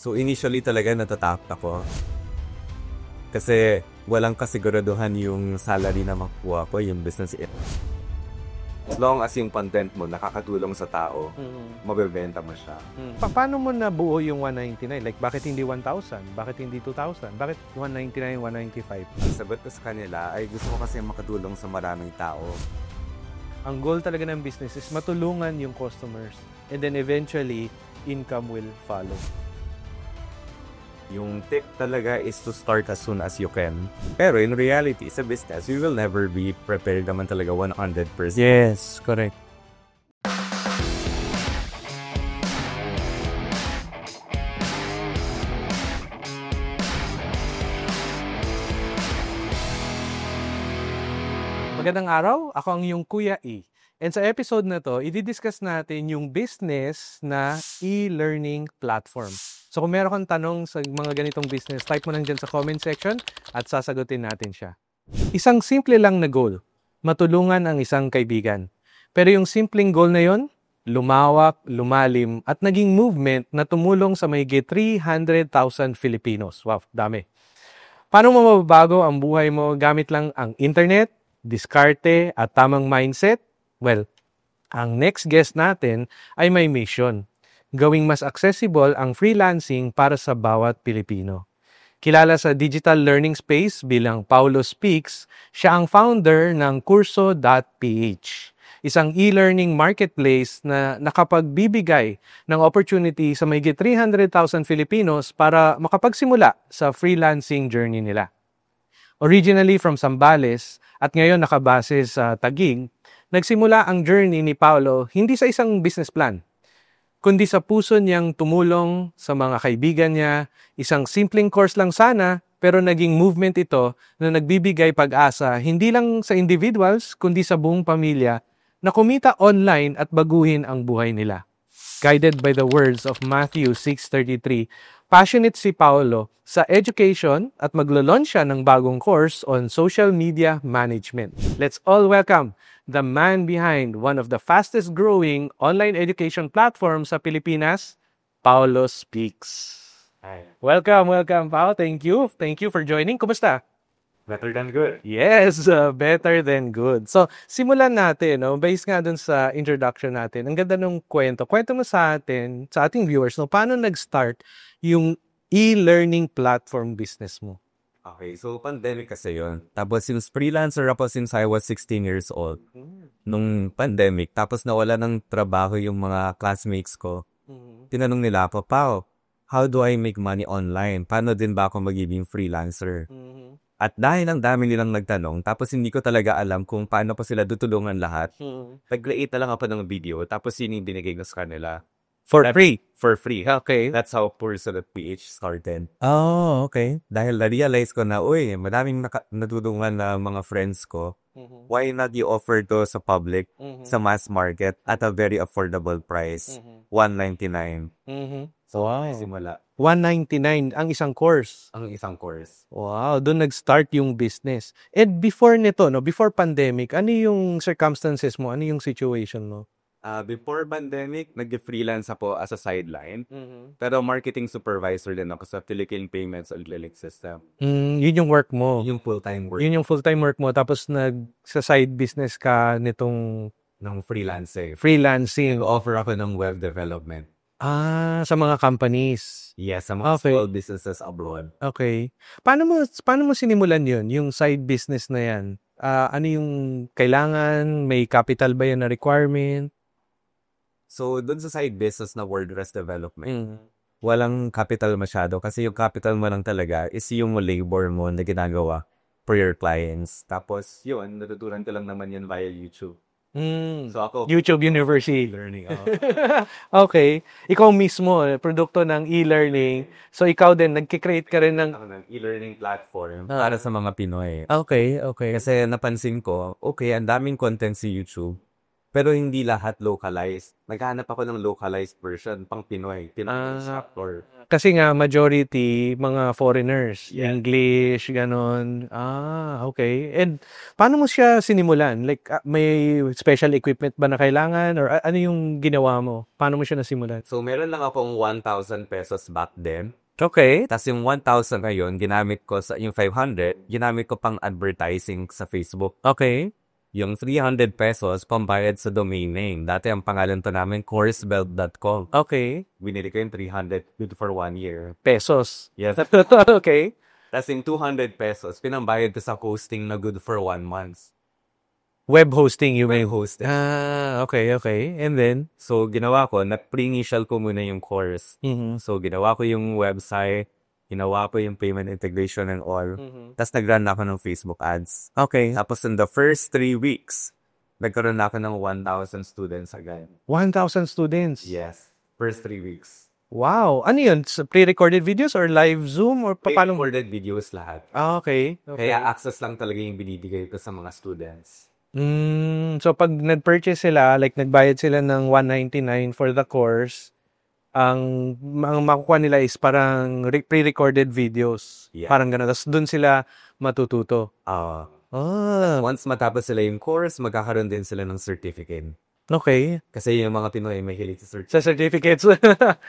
So initially talaga natatakot ako. Kasi walang kasiguraduhan yung salary na makuha ko, yung business. As long as yung content mo nakakatulong sa tao, mabebenta mo siya. Paano mo nabuo yung 199? Like, bakit hindi 1,000? Bakit hindi 2,000? Bakit 199, 195? Ang sagot ko sa kanila ay gusto ko kasi makatulong sa maraming tao. Ang goal talaga ng business is matulungan yung customers. And then eventually, income will follow. Yung tip talaga is to start as soon as you can. Pero in reality, sa business, you will never be prepared naman talaga 100%. Yes, correct. Magandang araw, ako ang iyong Kuya E. And sa episode na to, i-discuss natin yung business na e-learning platform. So kung meron kang tanong sa mga ganitong business, type mo lang dyan sa comment section at sasagutin natin siya. Isang simple lang na goal, matulungan ang isang kaibigan. Pero yung simpleng goal na yon, lumawak, lumalim at naging movement na tumulong sa mahigit 300,000 Filipinos. Wow, dami. Paano mo mababago ang buhay mo gamit lang ang internet, diskarte at tamang mindset? Well, ang next guest natin ay may mission. Gawing mas accessible ang freelancing para sa bawat Pilipino. Kilala sa digital learning space bilang Paulo Speaks, siya ang founder ng Kurso.ph, isang e-learning marketplace na nakapagbibigay ng opportunity sa mahigit 300,000 Filipinos para makapagsimula sa freelancing journey nila. Originally from Zambales at ngayon nakabase sa Taguig, nagsimula ang journey ni Paulo hindi sa isang business plan, kundi sa puso niyang tumulong sa mga kaibigan niya. Isang simpleng course lang sana, pero naging movement ito na nagbibigay pag-asa hindi lang sa individuals, kundi sa buong pamilya na kumita online at baguhin ang buhay nila. Guided by the words of Matthew 6:33, passionate si Paulo sa education at maglo-launch siya ng bagong course on social media management. Let's all welcome the man behind one of the fastest growing online education platforms sa Pilipinas, Paulo Speaks. Hi. Welcome, Pao. Thank you. Thank you for joining. Kumusta? Better than good. Yes, better than good. So, simulan natin, no? Based nga dun sa introduction natin. Ang ganda ng kwento. Kwento mo sa atin, sa ating viewers, no? Paano nag-start yung e-learning platform business mo? Okay, so pandemic kasi yun. Tapos since freelancer ako since I was 16 years old. Nung pandemic, tapos nawala ng trabaho yung mga classmates ko. Tinanong nila ako, Pao, how do I make money online? Paano din ba ako magiging freelancer? At dahil ang dami nilang nagtanong, tapos hindi ko talaga alam kung paano pa sila tutulungan lahat, nag-create na lang ako ng video, tapos yun yung binigay ko sa kanila. For free? For free. Okay. That's how Kurso.ph started. Oh, okay. Dahil na-realize ko na, uy, madaming natutulungan na mga friends ko. Why not you offer to sa public, sa mass market, at a very affordable price? $199. So, simula. $199 ang isang course. Ang isang course. Wow, doon nag-start yung business. And before nito, no, before pandemic, ano yung circumstances mo? Ano yung situation mo? Before pandemic, nag-freelance ako as a sideline. Pero marketing supervisor din ako sa Philippine Payments and Link System. Yun yung work mo. Yung full-time work. Yun yung full-time work mo. Tapos sa side business ka nitong Ng freelancing. freelancing. Offer ako ng web development. Sa mga companies. Yes, sa mga Okay. small businesses abroad. Okay. Paano mo sinimulan yun, yung side business na yan? Ano yung kailangan? May capital ba yan na requirement? So, dun sa side business na WordPress development, walang capital masyado kasi yung capital mo lang talaga is yung labor mo na ginagawa for your clients. Tapos, yun, natutunan ko lang naman yun via YouTube. So, ako, YouTube University. learning. Okay. Ikaw mismo, produkto ng e-learning. So, ikaw din, nagkikreate ka rin ng... Ako ng e-learning platform para sa mga Pinoy. Okay. Kasi napansin ko, okay, ang daming content sa YouTube. Pero hindi lahat localized. Naghahanap ako ng localized version pang Pinoy. Pinoy instructor. Kasi nga, majority, mga foreigners. Yeah. English, ganon. Okay. And paano mo siya sinimulan? Like, may special equipment ba na kailangan? Or ano yung ginawa mo? Paano mo siya nasimulan? So, meron lang akong 1,000 pesos back then. Okay. Tapos yung 1,000 ngayon, ginamit ko sa, yung 500, ginamit ko pang advertising sa Facebook. Okay. Yung 300 pesos, pambayad sa domain name. Dati ang pangalan to namin, coursebelt.com. Okay. Binili ko yung 300 good for 1 year. Pesos. Yes. Okay. Tapos yung 200 pesos, pinambayad ko sa hosting na good for 1 month. Web hosting, you May mean? host. Okay. And then? So, ginawa ko, na-pre-initial ko muna yung course. Mhm. So, ginawa ko yung website, ginawa ko yung payment integration and all. Mhm. Tapos, nag-run ako ng Facebook ads. Okay. Tapos, in the first 3 weeks, nagkaroon ako ng 1,000 students agad. 1,000 students. Yes. First 3 weeks. Wow. Ano yun? Pre-recorded videos or live Zoom? Or paano? Pre-recorded videos lahat. Okay. Kaya access lang talaga yung binibigay ko sa mga students. So pag nag-purchase sila, like nagbayad sila ng 199 for the course, ang makukuha nila is parang pre-recorded videos. Yeah. Parang gano'n. Tapos doon sila matututo. Once matapos sila yung course, magkakaroon din sila ng certificate. Okay. Kasi yung mga Pinoy may hilig sa certificate. Sa certificates.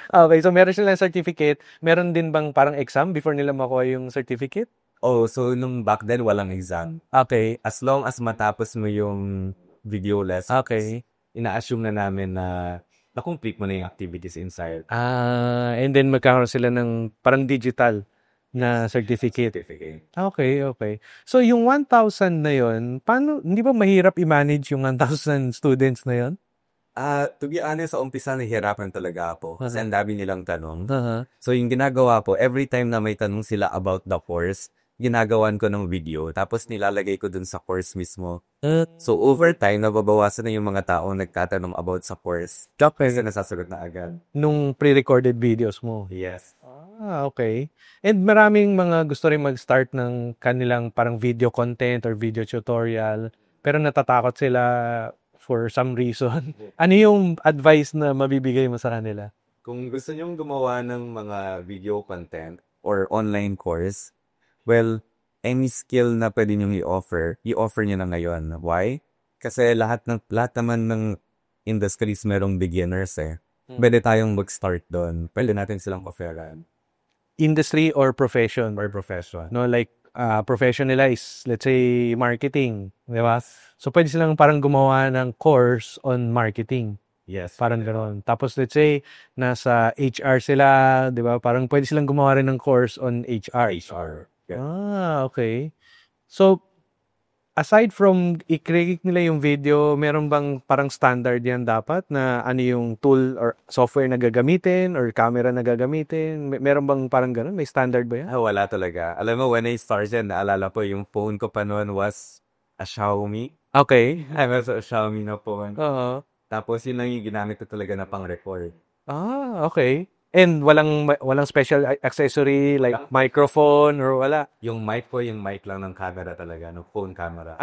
Okay, so meron silang certificate. Meron din bang parang exam before nila makuha yung certificate? Oh, so nung back then, walang exam. Okay. As long as matapos mo yung video lessons, Okay. ina-assume na namin na na-complete mo na yung activities inside. And then magkakaroon sila ng parang digital na certificate. Okay. So yung 1,000 na yon, paano, hindi ba mahirap i-manage yung 1,000 students na yon? To be honest, sa umpisa nahihirapan talaga ako kasi Uh-huh. ang dami nilang tanong. Uh-huh. So yung ginagawa ko, every time na may tanong sila about the course, ginagawan ko ng video, tapos nilalagay ko dun sa course mismo. So over time, nababawasan na yung mga taong nagtatanong about sa course. Kasi nasasagot na agad. Nung pre-recorded videos mo. Yes. Okay. And maraming mga gusto rin mag-start ng kanilang parang video content or video tutorial, pero natatakot sila for some reason. Ano yung advice na mabibigay mo sa kanila? Kung gusto nyong gumawa ng mga video content or online course, well, any skill na pwede nyong i-offer nyo na ngayon. Why? Kasi lahat naman ng industries merong beginners eh. Pwede tayong mag-start doon. Pwede natin silang offeran. Industry or profession? Or profession. No, like profession nila is, let's say, marketing, di ba? So pwede silang parang gumawa ng course on marketing. Yes. Parang gano'n. Tapos let's say, nasa HR sila, di ba? Parang pwede silang gumawa rin ng course on HR. Yeah. Okay. So, aside from i-create nila yung video, meron bang parang standard yan dapat na ano yung tool or software na gagamitin or camera na gagamitin? Meron bang parang gano'n? May standard ba yan? Wala talaga. Alam mo, when I started, naalala ko yung phone ko pa noon was a Xiaomi. Okay. I was a Xiaomi na phone. Oo. Tapos yun lang yung ginamit ko talaga na pang-record. Okay. And walang special accessory like microphone or wala? Yung mic lang ng camera talaga, no phone camera.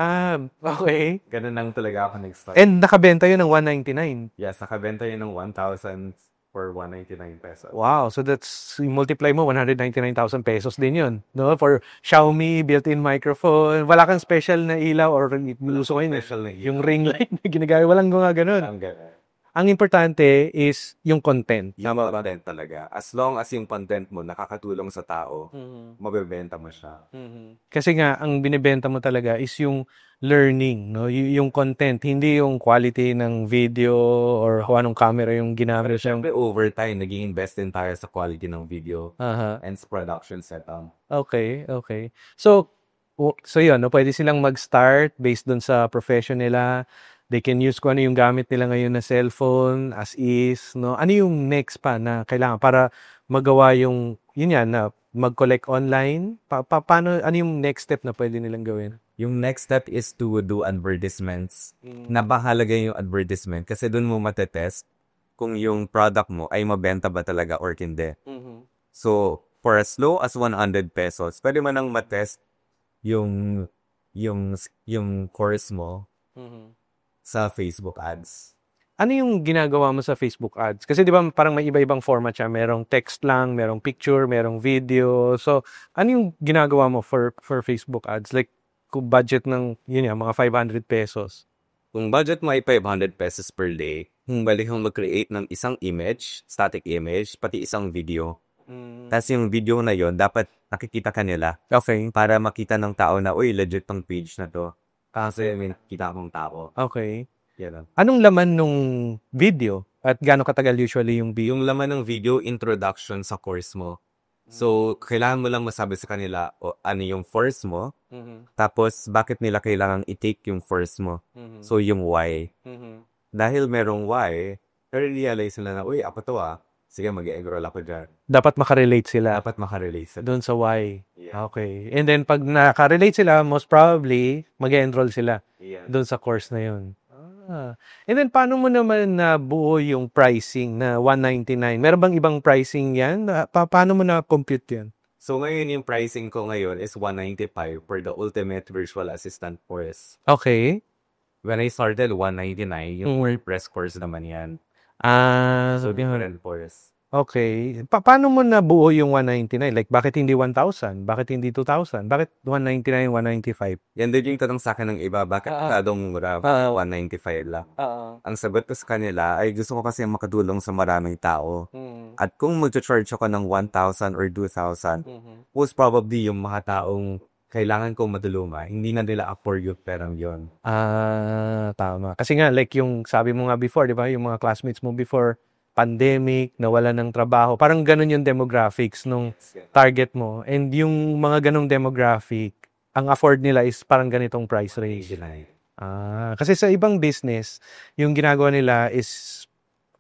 Okay. Ganun lang talaga ako nag-start. And nakabenta yun ng 199. Yes, nakabenta yun ng 1,000 for 199 pesos. Wow, so that's, multiply mo, 199,000 pesos din yun. No? For Xiaomi, built-in microphone, wala kang special na ilaw or luso ko yun. Special na ilaw. Yung ring light na ginagaya, walang mga ganun. Ang ganun. Ang importante is yung content. Yung content talaga. As long as yung content mo nakakatulong sa tao, mabebenta mo siya. Kasi nga, ang binibenta mo talaga is yung learning, no? Yung content, hindi yung quality ng video or kung anong camera yung ginamit. Siyempre, over time, nag-i-invest din tayo sa quality ng video and sa production setup. Okay. So yun, no? Pwede silang mag-start based dun sa profession nila. They can use kung ano yung gamit nila ngayon na cellphone as is, no? Ano yung next pa na kailangan para magawa yung, yun yan, na mag-collect online? Paano, ano yung next step na pwede nilang gawin? Yung next step is to do advertisements. Napakahalaga yung advertisement kasi dun mo matetest kung yung product mo ay mabenta ba talaga or hindi. So, for as low as 100 pesos, pwede mo nang matest yung course mo. sa Facebook ads. Ano yung ginagawa mo sa Facebook ads? Kasi di ba parang may iba-ibang format siya. Merong text lang, merong picture, merong video. So, ano yung ginagawa mo for Facebook ads? Like, kung budget ng, yun yan, mga 500 pesos. Kung budget mo ay 500 pesos per day, balik kang mag-create ng isang image, static image, pati isang video. Tapos yung video na yon dapat nakikita ka nila Okay. para makita ng tao na, uy, legit tong page na to. Kasi may kita akong tao. Okay. Yan lang. Anong laman nung video? At gaano katagal usually yung video? Yung laman ng video, introduction sa course mo. So, kailangan mo lang masabi sa kanila o ano yung force mo, tapos bakit nila kailangan i-take yung force mo. So, yung why. Dahil merong why, na-realize nila na, uy, ako to sige, mag-e-enroll ako dyan. Dapat makarelate sila Dapat makarelate sila. doon sa why. Yeah. Okay. And then, pag nakarelate sila, most probably, mag-enroll sila Yeah. doon sa course na yun. And then, paano mo naman nabuo yung pricing na 199? Meron bang ibang pricing yan? Paano mo na-compute yan? So, ngayon yung pricing ko ngayon is 195 for the Ultimate Virtual Assistant course. Okay. When I started, 199. Yung WordPress course naman yan. So, different course. Okay. Paano mo nabuo yung 199? Like, bakit hindi 1,000? Bakit hindi 2,000? Bakit 199, 195? Yan din yung tanong sa akin ng iba, bakit masyadong mura? 195 lang. Ang sagot ko sa kanila ay gusto ko kasi makatulong sa maraming tao. At kung mag-charge ako ng 1,000 or 2,000, most probably yung mga taong kailangan kong matulungan, hindi na nila afford yung perang yun. Tama. Kasi nga, like yung sabi mo nga before, di ba? Yung mga classmates mo before, pandemic, nawala ng trabaho. Parang ganun yung demographics nung target mo. And yung mga ganung demographic, ang afford nila is parang ganitong price range. Kasi sa ibang business, yung ginagawa nila is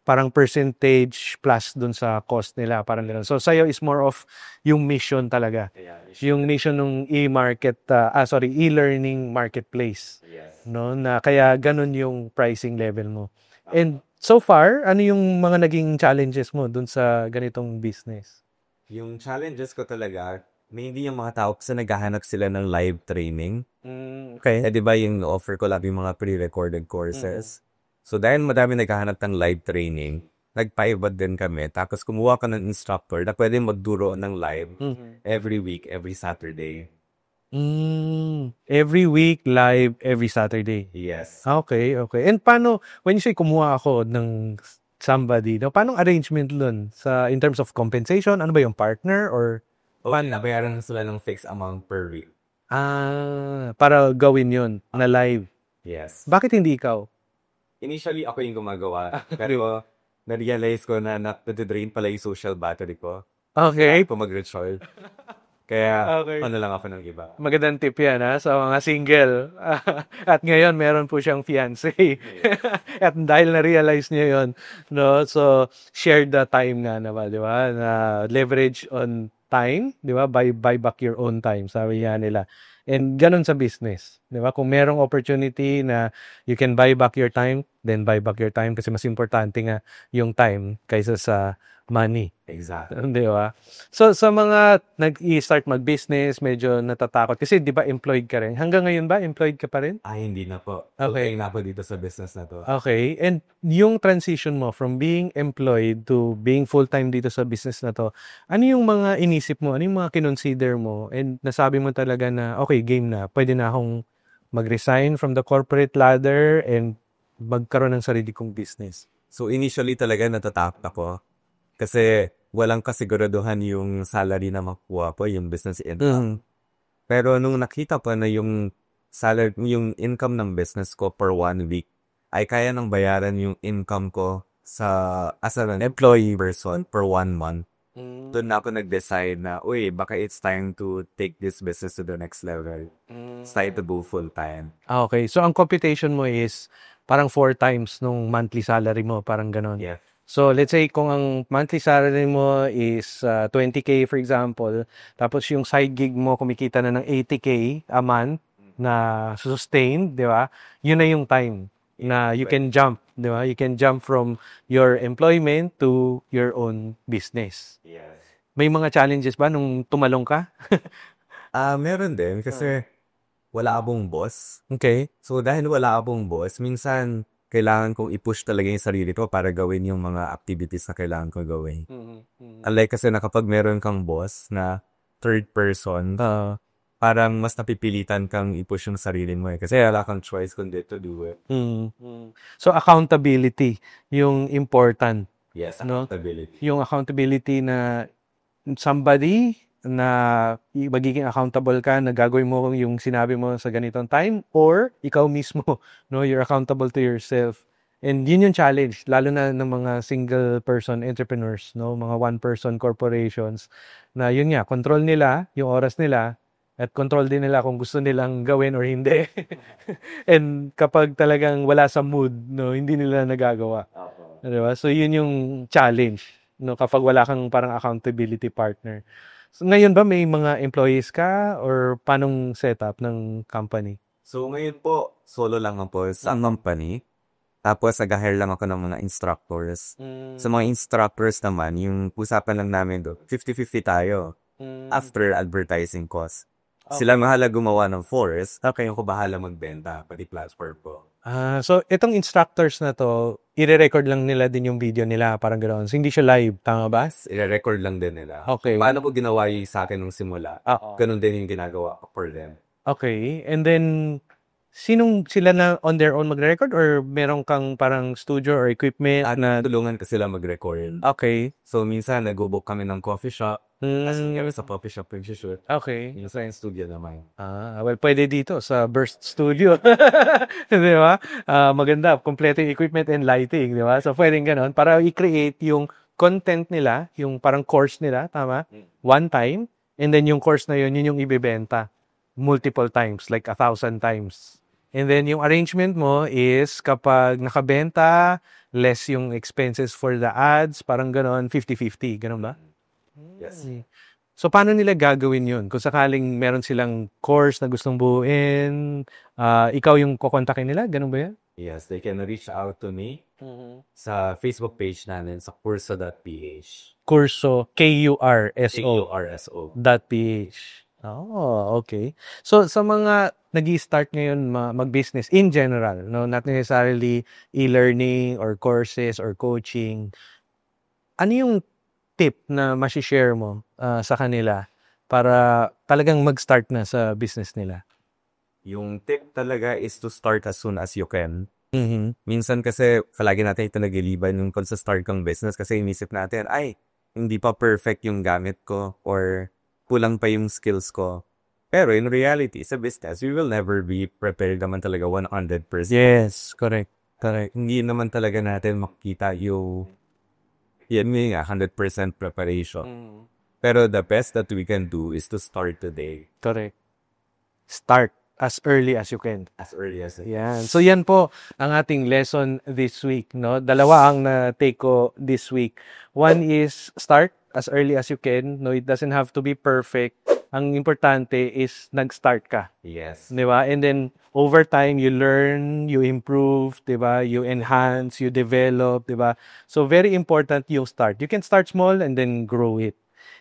parang percentage plus dun sa cost nila. Parang ganun. So, sa'yo is more of yung mission talaga. Yung mission ng e-learning marketplace. No? Na kaya ganun yung pricing level mo. And so far, ano yung mga naging challenges mo dun sa ganitong business? Yung challenges ko talaga, mainly yung mga tao kasi naghahanap sila ng live training. Okay. Di ba yung offer ko lagi mga pre-recorded courses? So, dahil madami naghahanap ng live training, nagpaibad din kami. Tapos, kumuha ka ng instructor na pwede magduro ng live every week, every Saturday. Every week, live, every Saturday. Yes. Okay. And paano, when you say kumuha ako ng somebody, no, paano arrangement dun? In terms of compensation, ano ba yung partner or Paano? Nabayaran sila ng fixed amount per week. para gawin yun na live? Yes. Bakit hindi ikaw? Initially, ako yung gumagawa. Pero, na-realize ko na nag-drain pala yung social battery ko. Okay. Kung mag-recharge. Kaya, Okay. ano lang ako ng iba. Magandang tip yan sa mga single. At ngayon, meron po siyang fiancé. At dahil na-realize niya yon, no? So, share the time nga naman, di ba? Na leverage on time, di ba? Buy back your own time, sabi nga nila. And ganun sa business, di ba? Kung merong opportunity na you can buy back your time, then buy back your time kasi mas importante nga yung time kaysa sa money. Exactly. Di ba? So, sa mga nag-i-start mag-business, medyo natatakot. Kasi, di ba, employed ka rin. Hanggang ngayon ba, employed ka pa rin? Ay, hindi na po. Okay. Okay na po dito sa business na to. Okay. And yung transition mo from being employed to being full-time dito sa business na to, ano yung mga inisip mo? Ano yung mga kinonsider mo? And nasabi mo talaga na, okay, game na. Pwede na akong mag-resign from the corporate ladder and magkaroon ng sarili kong business. So, initially talaga natatakot ako. Kasi walang kasiguraduhan yung salary na makuha po, yung business income. Pero nung nakita ko na yung salary, yung income ng business ko per 1 week, ay kaya nang bayaran yung income ko as an employee person per 1 month. Doon na ako nag-decide na, uy, baka it's time to take this business to the next level. It's time to go full time. Okay. So, ang computation mo is parang 4 times nung monthly salary mo, parang ganon. Yeah. So, let's say kung ang monthly salary mo is 20K for example, tapos yung side gig mo kumikita na ng 80K a month na sustained, di ba? Yun na yung time na you can jump, di ba? You can jump from your employment to your own business. Yes. May mga challenges ba nung tumalong ka? Meron din kasi wala akong boss. Okay. So, dahil wala akong boss, minsan, kailangan kong i-push talaga yung sarili ko para gawin yung mga activities na kailangan ko gawin. Unlike kasi na kapag meron kang boss na third person, parang mas napipilitan kang i-push yung sarili mo eh. Kasi wala kang choice kundi to do it. So, accountability, yung important. Yes, No? accountability. Yung accountability na somebody na magiging accountable ka na gagawin mo yung sinabi mo sa ganitong time or ikaw mismo, no, you're accountable to yourself. And yun yung challenge, lalo na ng mga single person entrepreneurs, no, mga one person corporations na yun nga, control nila yung oras nila at control din nila kung gusto nilang gawin or hindi. And kapag talagang wala sa mood, no, hindi nila nagagawa. Diba? So yun yung challenge, no, kapag wala kang parang accountability partner. So, ngayon ba may mga employees ka or paanong setup ng company? So, ngayon po, solo lang ako sa company. Tapos, nag-hire lang ako ng mga instructors. Sa mga instructors naman, yung usapan lang namin doon, 50-50 tayo after advertising cost. Sila mahala gumawa ng force, okay, ako bahala magbenta, pati platform ko. So, itong instructors na to, i-record lang nila din yung video nila, parang gano'n. So, hindi siya live, tama ba? I-record lang din nila. Okay. Paano ko ginawa yung sa akin nung simula? Ganun din yung ginagawa ko for them. Okay. And then, sinong sila na on their own mag-record or meron kang parang studio or equipment At na... tulungan ko sila mag-record. Okay. So, minsan, nag-book kami ng coffee shop. Kasi kami sa coffee shop yung-shoot. Okay. Minsan yung studio naman. Well, pwede dito sa Burst Studio. Di ba? Maganda. Kompleto yung equipment and lighting. Di ba? So, pwedeng ganon. Para i-create yung content nila, yung parang course nila, tama? One time. And then yung course na yun yung ibebenta multiple times, like 1,000 times. And then yung arrangement mo is kapag nakabenta, less yung expenses for the ads, parang ganon, 50-50. Ganon ba? Yes. So, paano nila gagawin yun? Kung sakaling meron silang course na gustong buuin, ikaw yung kukontakin nila? Ganun ba yan? Yes, they can reach out to me sa Facebook page namin sa kurso.ph. Kurso, KURSO. KURSO. .ph. Oh, okay. So, sa mga nag-i-start ngayon mag-business in general, no, not necessarily e-learning or courses or coaching, ano yung tip na ma-share mo sa kanila para talagang mag-start na sa business nila? Yung tip talaga is to start as soon as you can. Minsan kasi palagi natin ito nag-iliban yung kung sa start kang business kasi inisip natin, ay, hindi pa perfect yung gamit ko or kulang pa yung skills ko. Pero in reality, sa business, we will never be prepared naman talaga 100%. Yes, correct. Correct. Hindi naman talaga natin makita yung 100% preparation. Pero the best that we can do is to start today. Correct. Start as early as you can. As early as it. Yan. So yan po ang ating lesson this week, no? Dalawa ang na-take ko this week. One is start as early as you can. No, it doesn't have to be perfect. Ang importante is nag-start ka. Yes. 'Di ba? And then over time you learn, you improve, 'di ba? You enhance, you develop, 'di ba? So very important yung start. You can start small and then grow it.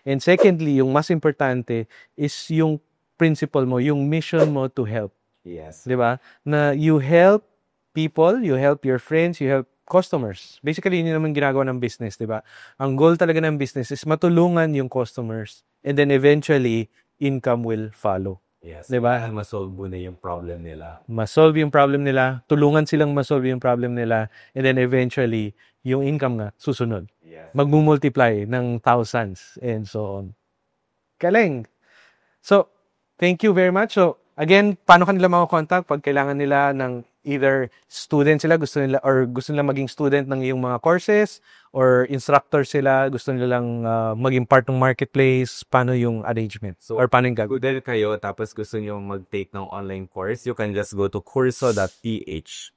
And secondly, yung mas importante is yung principle mo, yung mission mo to help. Yes. 'Di ba? Na you help people, you help your friends, you help customers. Basically, yun naman ginagawa ng business, 'di ba? Ang goal talaga ng business is matulungan yung customers and then eventually income will follow. Yes. 'Di ba? Masolve mo na yung problem nila. Ma-solve yung problem nila, tulungan silang ma-solve yung problem nila, and then eventually yung income nga susunod. Yes. Magmumultiply ng thousands and so on. Galing. So, thank you very much. So, again, paano kanila makakontakt pag kailangan nila ng either student sila, gusto nila maging student ng iyong mga courses, or instructor sila, gusto nila lang maging part ng marketplace, paano yung arrangement? So, or paano yung gagawin? Good kayo, tapos gusto nyo mag-take ng online course, you can just go to kurso.ph.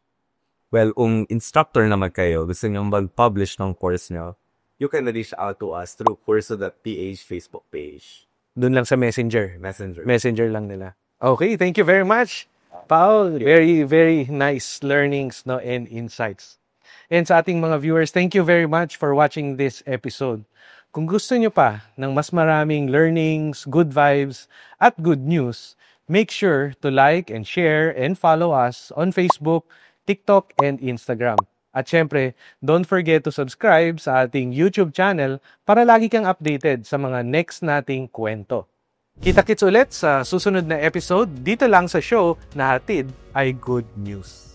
Well, kung instructor naman kayo, gusto nyo mag-publish ng course nyo, you can reach out to us through kurso.ph Facebook page. Doon lang sa Messenger. Messenger. Messenger lang nila. Okay, thank you very much, Paul. Very, very nice learnings, no, and insights. And sa ating mga viewers, thank you very much for watching this episode. Kung gusto nyo pa ng mas maraming learnings, good vibes, at good news, Make sure to like and share and follow us on Facebook, TikTok, and Instagram. At syempre, don't forget to subscribe sa ating YouTube channel para lagi kang updated sa mga next nating kwento. Kita-kits ulit sa susunod na episode dito lang sa show na hatid ay good news.